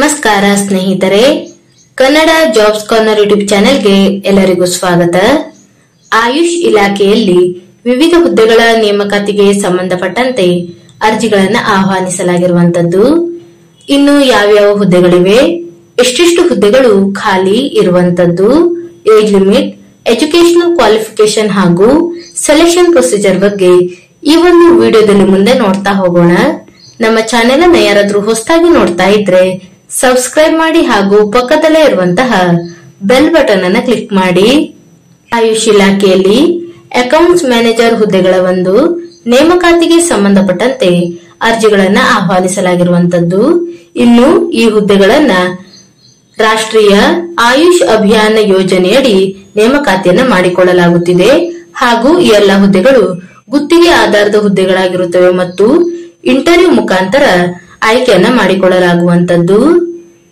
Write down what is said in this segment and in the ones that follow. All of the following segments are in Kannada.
ನಮಸ್ಕಾರ ಸ್ನೇಹಿತರೆ, ಕನ್ನಡ ಜಾಬ್ಸ್ ಕಾರ್ನರ್ ಯೂಟ್ಯೂಬ್ ಚಾನೆಲ್ಗೆ ಎಲ್ಲರಿಗೂ ಸ್ವಾಗತ. ಆಯುಷ್ ಇಲಾಖೆಯಲ್ಲಿ ವಿವಿಧ ಹುದ್ದೆಗಳ ನೇಮಕಾತಿಗೆ ಸಂಬಂಧಪಟ್ಟಂತೆ ಅರ್ಜಿಗಳನ್ನು ಆಹ್ವಾನಿಸಲಾಗಿರುವಂತದ್ದು. ಇನ್ನು ಯಾವ್ಯಾವ ಹುದ್ದೆಗಳಿವೆ, ಎಷ್ಟೆಷ್ಟು ಹುದ್ದೆಗಳು ಖಾಲಿ ಇರುವಂತದ್ದು, ಏಜ್ ಲಿಮಿಟ್, ಎಜುಕೇಶನಲ್ ಕ್ವಾಲಿಫಿಕೇಶನ್ ಹಾಗೂ ಸೆಲೆಕ್ಷನ್ ಪ್ರೊಸೀಜರ್ ಬಗ್ಗೆ ಈ ಒಂದು ವಿಡಿಯೋದಲ್ಲಿ ಮುಂದೆ ನೋಡ್ತಾ ಹೋಗೋಣ. ನಮ್ಮ ಚಾನೆಲ್ ಅನ್ನು ಯಾರಾದ್ರೂ ಹೊಸದಾಗಿ ನೋಡ್ತಾ ಇದ್ರೆ ಸಬ್ಸ್ಕ್ರೈಬ್ ಮಾಡಿ ಹಾಗೂ ಪಕ್ಕದಲ್ಲೇ ಇರುವಂತಹ ಬೆಲ್ ಬಟನ್ ಅನ್ನು ಕ್ಲಿಕ್ ಮಾಡಿ. ಆಯುಷ್ ಇಲಾಖೆಯಲ್ಲಿ ಅಕೌಂಟ್ಸ್ ಮ್ಯಾನೇಜರ್ ಹುದ್ದೆಗಳ ಒಂದು ನೇಮಕಾತಿಗೆ ಸಂಬಂಧಪಟ್ಟಂತೆ ಅರ್ಜಿಗಳನ್ನ ಆಹ್ವಾನಿಸಲಾಗಿರುವಂತದ್ದು. ಇನ್ನು ಈ ಹುದ್ದೆಗಳನ್ನ ರಾಷ್ಟ್ರೀಯ ಆಯುಷ್ ಅಭಿಯಾನ ಯೋಜನೆಯಡಿ ನೇಮಕಾತಿಯನ್ನ ಮಾಡಿಕೊಳ್ಳಲಾಗುತ್ತಿದೆ ಹಾಗೂ ಈ ಎಲ್ಲ ಹುದ್ದೆಗಳು ಗುತ್ತಿಗೆ ಆಧಾರದ ಹುದ್ದೆಗಳಾಗಿರುತ್ತವೆ ಮತ್ತು ಇಂಟರ್ವ್ಯೂ ಮುಖಾಂತರ ಆಯ್ಕೆಯನ್ನ ಮಾಡಿಕೊಳ್ಳಲಾಗುವಂತದ್ದು.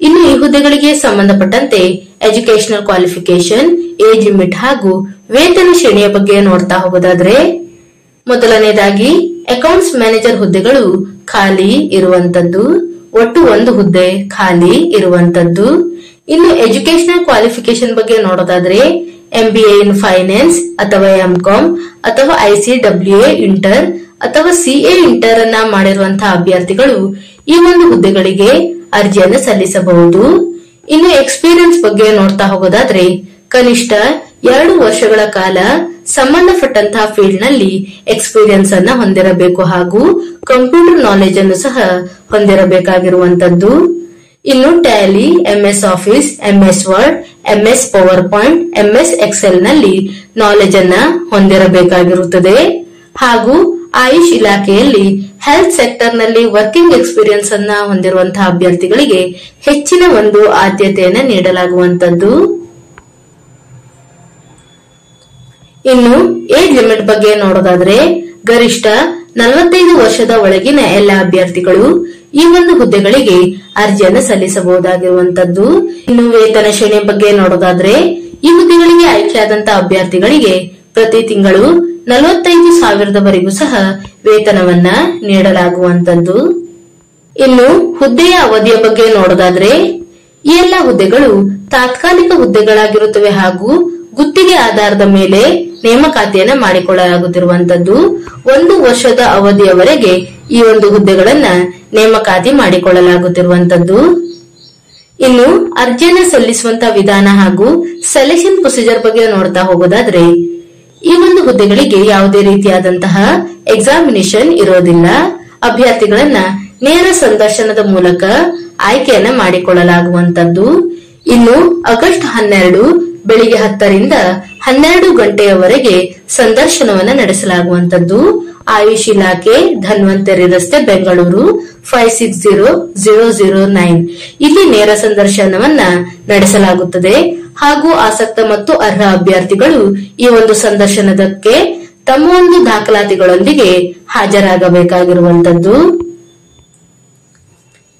ಇನ್ನು ಈ ಹುದ್ದೆಗಳಿಗೆ ಸಂಬಂಧಪಟ್ಟಂತೆ ಎಜುಕೇಶನಲ್ ಕ್ವಾಲಿಫಿಕೇಶನ್, ಏಜ್ ಲಿಮಿಟ್ ಹಾಗೂ ವೇತನ ಶ್ರೇಣಿಯ ಬಗ್ಗೆ ನೋಡ್ತಾ ಹೋಗೋದಾದ್ರೆ, ಮೊದಲನೇದಾಗಿ ಅಕೌಂಟ್ಸ್ ಮ್ಯಾನೇಜರ್ ಹುದ್ದೆಗಳು ಖಾಲಿ ಇರುವಂತದ್ದು. ಒಟ್ಟು ಒಂದು ಹುದ್ದೆ ಖಾಲಿ ಇರುವಂತದ್ದು. ಇನ್ನು ಎಜುಕೇಶನಲ್ ಕ್ವಾಲಿಫಿಕೇಶನ್ ಬಗ್ಗೆ ನೋಡೋದಾದ್ರೆ MBA ಇನ್ ಫೈನಾನ್ಸ್ ಅಥವಾ MCOM ಅಥವಾ ICWA ಇಂಟರ್ ಅಥವಾ CA ಇಂಟರ್ ಅನ್ನ ಮಾಡಿರುವಂತಹ ಅಭ್ಯರ್ಥಿಗಳು ಈ ಒಂದು ಹುದ್ದೆಗಳಿಗೆ ಅರ್ಜಿಯನ್ನು ಸಲ್ಲಿಸಬಹುದು. ಇನ್ನು ಎಕ್ಸ್ಪೀರಿಯನ್ಸ್ ಬಗ್ಗೆ ನೋಡ್ತಾ ಹೋಗೋದಾದ್ರೆ ಕನಿಷ್ಠ 2 ವರ್ಷಗಳ ಕಾಲ ಸಂಬಂಧಪಟ್ಟಂತಹ ಫೀಲ್ಡ್ ನಲ್ಲಿ ಎಕ್ಸ್ಪೀರಿಯನ್ಸ್ ಅನ್ನ ಹೊಂದಿರಬೇಕು ಹಾಗೂ ಕಂಪ್ಯೂಟರ್ ನಾಲೆಜ್ ಅನ್ನು ಸಹ ಹೊಂದಿರಬೇಕಾಗಿರುವಂತದ್ದು. ಇನ್ನು Tally, MS office, MS word, MS PowerPoint, MS Excel ನಲ್ಲಿ ನಾಲೆಜ್ ಅನ್ನ ಹೊಂದಿರಬೇಕಾಗಿರುತ್ತದೆ ಹಾಗೂ ಆಯುಷ್ ಇಲಾಖೆಯಲ್ಲಿ ಹೆಲ್ತ್ ಸೆಕ್ಟರ್ ನಲ್ಲಿ ವರ್ಕಿಂಗ್ ಎಕ್ಸ್ಪೀರಿಯನ್ಸ್ ಅನ್ನ ಹೊಂದಿರುವಂತಹ ಅಭ್ಯರ್ಥಿಗಳಿಗೆ ಹೆಚ್ಚಿನ ಒಂದು ಆದ್ಯತೆಯನ್ನ ನೀಡಲಾಗುವಂತದ್ದು. ಇನ್ನು ಏಜ್ ಲಿಮಿಟ್ ಬಗ್ಗೆ ನೋಡೋದಾದ್ರೆ ಗರಿಷ್ಠ 45 ವರ್ಷದ ಒಳಗಿನ ಎಲ್ಲ ಅಭ್ಯರ್ಥಿಗಳು ಈ ಒಂದು ಹುದ್ದೆಗಳಿಗೆ ಅರ್ಜಿಯನ್ನು ಸಲ್ಲಿಸಬಹುದಾಗಿರುವಂತದ್ದು. ಇನ್ನು ವೇತನ ಶ್ರೇಣಿ ಬಗ್ಗೆ ನೋಡೋದಾದ್ರೆ ಈ ಹುದ್ದೆಗಳಿಗೆ ಆಯ್ಕೆಯಾದಂತಹ ಅಭ್ಯರ್ಥಿಗಳಿಗೆ ಪ್ರತಿ ತಿಂಗಳು 45,000ವರೆಗೂ ಸಹ ವೇತನವನ್ನ ನೀಡಲಾಗುವಂತದ್ದು. ಇನ್ನು ಹುದ್ದೆಯ ಅವಧಿಯ ಬಗ್ಗೆ ನೋಡೋದಾದ್ರೆ ಈ ಎಲ್ಲ ಹುದ್ದೆಗಳು ತಾತ್ಕಾಲಿಕ ಹುದ್ದೆಗಳಾಗಿರುತ್ತವೆ ಹಾಗೂ ಗುತ್ತಿಗೆ ಆಧಾರದ ಮೇಲೆ ನೇಮಕಾತಿಯನ್ನ ಮಾಡಿಕೊಳ್ಳಲಾಗುತ್ತಿರುವಂತದ್ದು. 1 ವರ್ಷದ ಅವಧಿಯವರೆಗೆ ಈ ಒಂದು ಹುದ್ದೆಗಳನ್ನ ನೇಮಕಾತಿ ಮಾಡಿಕೊಳ್ಳಲಾಗುತ್ತಿರುವಂತದ್ದು. ಇನ್ನು ಅರ್ಜಿಯನ್ನ ಸಲ್ಲಿಸುವಂತಹ ವಿಧಾನ ಹಾಗೂ ಸೆಲೆಕ್ಷನ್ ಪ್ರೊಸೀಜರ್ ಬಗ್ಗೆ ನೋಡ್ತಾ ಹೋಗೋದಾದ್ರೆ ಈ ಒಂದು ಹುದ್ದೆಗಳಿಗೆ ಯಾವುದೇ ರೀತಿಯಾದಂತಹ ಎಕ್ಸಾಮಿನೇಷನ್ ಇರೋದಿಲ್ಲ. ಅಭ್ಯರ್ಥಿಗಳನ್ನ ನೇರ ಸಂದರ್ಶನದ ಮೂಲಕ ಆಯ್ಕೆಯನ್ನ ಮಾಡಿಕೊಳ್ಳಲಾಗುವಂತದ್ದು. ಇನ್ನು ಆಗಸ್ಟ್ 12 ಬೆಳಿಗ್ಗೆ 10 ರಿಂದ 12 ಗಂಟೆಯವರೆಗೆ ಸಂದರ್ಶನವನ್ನ ನಡೆಸಲಾಗುವಂತದ್ದು. ಆಯುಷ್ ಇಲಾಖೆ, ಧನ್ವಂತರಿ ರಸ್ತೆ, ಬೆಂಗಳೂರು 560009 ಇಲ್ಲಿ ನೇರ ಸಂದರ್ಶನವನ್ನ ನಡೆಸಲಾಗುತ್ತದೆ ಹಾಗೂ ಆಸಕ್ತ ಮತ್ತು ಅರ್ಹ ಅಭ್ಯರ್ಥಿಗಳು ಈ ಒಂದು ಸಂದರ್ಶನದಕ್ಕೆ ತಮ್ಮ ಒಂದು ದಾಖಲಾತಿಗಳೊಂದಿಗೆ ಹಾಜರಾಗಬೇಕಾಗಿರುವಂತದ್ದು.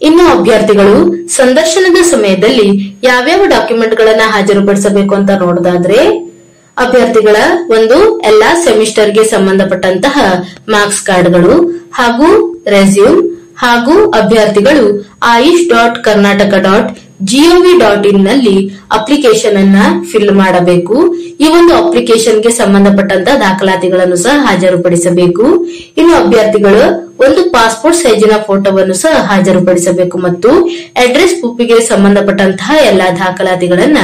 ಇನ್ನು ಅಭ್ಯರ್ಥಿಗಳು ಸಂದರ್ಶನದ ಸಮಯದಲ್ಲಿ ಯಾವ್ಯಾವ ಡಾಕ್ಯುಮೆಂಟ್ ಗಳನ್ನ ಹಾಜರುಪಡಿಸಬೇಕು ಅಂತ ನೋಡೋದಾದ್ರೆ ಅಭ್ಯರ್ಥಿಗಳ ಒಂದು ಎಲ್ಲಾ ಸೆಮಿಸ್ಟರ್ಗೆ ಸಂಬಂಧಪಟ್ಟಂತಹ ಮಾರ್ಕ್ಸ್ ಕಾರ್ಡ್ಗಳು ಹಾಗೂ ರೆಸ್ಯೂಮ್ ಹಾಗೂ ಅಭ್ಯರ್ಥಿಗಳು ayush.karnataka.gov.in ನಲ್ಲಿ ಅಪ್ಲಿಕೇಶನ್ ಅನ್ನ ಫಿಲ್ ಮಾಡಬೇಕು. ಈ ಒಂದು ಅಪ್ಲಿಕೇಶನ್ಗೆ ಸಂಬಂಧಪಟ್ಟಂತಹ ದಾಖಲಾತಿಗಳನ್ನು ಸಹ ಹಾಜರುಪಡಿಸಬೇಕು. ಇನ್ನು ಅಭ್ಯರ್ಥಿಗಳು ಒಂದು ಪಾಸ್ಪೋರ್ಟ್ ಸೈಜಿನ ಫೋಟೋವನ್ನು ಸಹ ಹಾಜರುಪಡಿಸಬೇಕು ಮತ್ತು ಅಡ್ರೆಸ್ ಪ್ರೂಫ್ಗೆ ಸಂಬಂಧಪಟ್ಟಂತಹ ಎಲ್ಲಾ ದಾಖಲಾತಿಗಳನ್ನ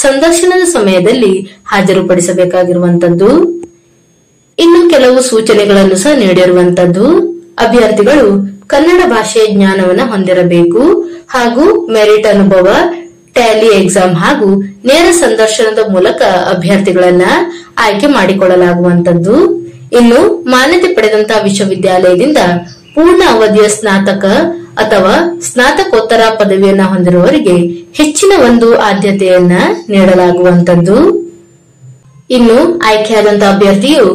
ಸಂದರ್ಶನದ ಸಮಯದಲ್ಲಿ ಹಾಜರುಪಡಿಸಬೇಕಾಗಿರುವಂತದ್ದು. ಇನ್ನು ಕೆಲವು ಸೂಚನೆಗಳನ್ನು ಸಹ ನೀಡಿರುವಂತದ್ದು. ಅಭ್ಯರ್ಥಿಗಳು ಕನ್ನಡ ಭಾಷೆಯ ಜ್ಞಾನವನ್ನ ಹೊಂದಿರಬೇಕು ಹಾಗೂ ಮೆರಿಟ್ ಅನುಭವ, ಟ್ಯಾಲಿ ಎಕ್ಸಾಮ್ ಹಾಗೂ ನೇರ ಸಂದರ್ಶನದ ಮೂಲಕ ಅಭ್ಯರ್ಥಿಗಳನ್ನ ಆಯ್ಕೆ ಮಾಡಿಕೊಳ್ಳಲಾಗುವಂತದ್ದು. ಇನ್ನು ಮಾನ್ಯತೆ ಪಡೆದಂತಹ ವಿಶ್ವವಿದ್ಯಾಲಯದಿಂದ ಪೂರ್ಣ ಅವಧಿಯ ಸ್ನಾತಕ ಅಥವಾ ಸ್ನಾತಕೋತ್ತರ ಪದವಿಯನ್ನ ಹೊಂದಿರುವವರಿಗೆ ಹೆಚ್ಚಿನ ಒಂದು ಆದ್ಯತೆಯನ್ನ ನೀಡಲಾಗುವಂತದ್ದು. ಇನ್ನು ಆಯ್ಕೆಯಾದಂತಹ ಅಭ್ಯರ್ಥಿಯು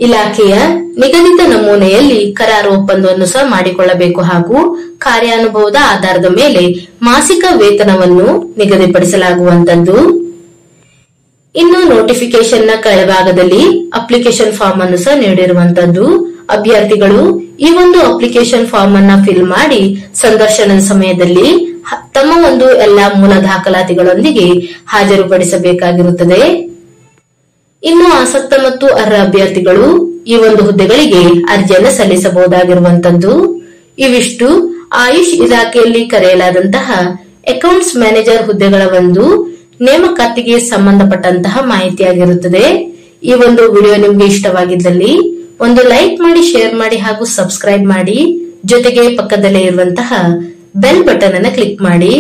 ಇಲಾಖೆಯ ನಿಗದಿತ ನಮೂನೆಯಲ್ಲಿ ಕರಾರು ಒಪ್ಪಂದವನ್ನು ಸಹ ಮಾಡಿಕೊಳ್ಳಬೇಕು ಹಾಗೂ ಕಾರ್ಯಾನುಭವದ ಆಧಾರದ ಮೇಲೆ ಮಾಸಿಕ ವೇತನವನ್ನು ನಿಗದಿಪಡಿಸಲಾಗುವಂತದ್ದು. ಇನ್ನು ನೋಟಿಫಿಕೇಶನ್ ನ ಕೆಳಭಾಗದಲ್ಲಿ ಅಪ್ಲಿಕೇಶನ್ ಫಾರ್ಮ್ ಅನ್ನು ಸಹ ನೀಡಿರುವಂತದ್ದು. ಅಭ್ಯರ್ಥಿಗಳು ಈ ಒಂದು ಅಪ್ಲಿಕೇಶನ್ ಫಾರ್ಮ್ ಅನ್ನ ಫಿಲ್ ಮಾಡಿ ಸಂದರ್ಶನದ ಸಮಯದಲ್ಲಿ ತಮ್ಮ ಒಂದು ಎಲ್ಲಾ ಮೂಲ ದಾಖಲಾತಿಗಳೊಂದಿಗೆ ಹಾಜರುಪಡಿಸಬೇಕಾಗಿರುತ್ತದೆ. ಇನ್ನು ಆಸಕ್ತ ಮತ್ತು ಅರ್ಹ ಅಭ್ಯರ್ಥಿಗಳು ಈ ಒಂದು ಹುದ್ದೆಗಳಿಗೆ ಅರ್ಜಿಯನ್ನು ಸಲ್ಲಿಸಬಹುದಾಗಿರುವಂತದ್ದು. ಇವಿಷ್ಟು ಆಯುಷ್ ಇಲಾಖೆಯಲ್ಲಿ ಕರೆಯಲಾದಂತಹ ಅಕೌಂಟ್ಸ್ ಮ್ಯಾನೇಜರ್ ಹುದ್ದೆಗಳ ಒಂದು ನೇಮಕಾತಿಗೆ ಸಂಬಂಧಪಟ್ಟಂತಹ ಮಾಹಿತಿಯಾಗಿರುತ್ತದೆ. ಈ ಒಂದು ವಿಡಿಯೋ ನಿಮ್ಗೆ ಇಷ್ಟವಾಗಿದ್ದಲ್ಲಿ ಒಂದು ಲೈಕ್ ಮಾಡಿ, ಶೇರ್ ಮಾಡಿ ಹಾಗೂ ಸಬ್ಸ್ಕ್ರೈಬ್ ಮಾಡಿ. ಜೊತೆಗೆ ಪಕ್ಕದಲ್ಲೇ ಇರುವಂತಹ ಬೆಲ್ ಬಟನ್ ಅನ್ನು ಕ್ಲಿಕ್ ಮಾಡಿ.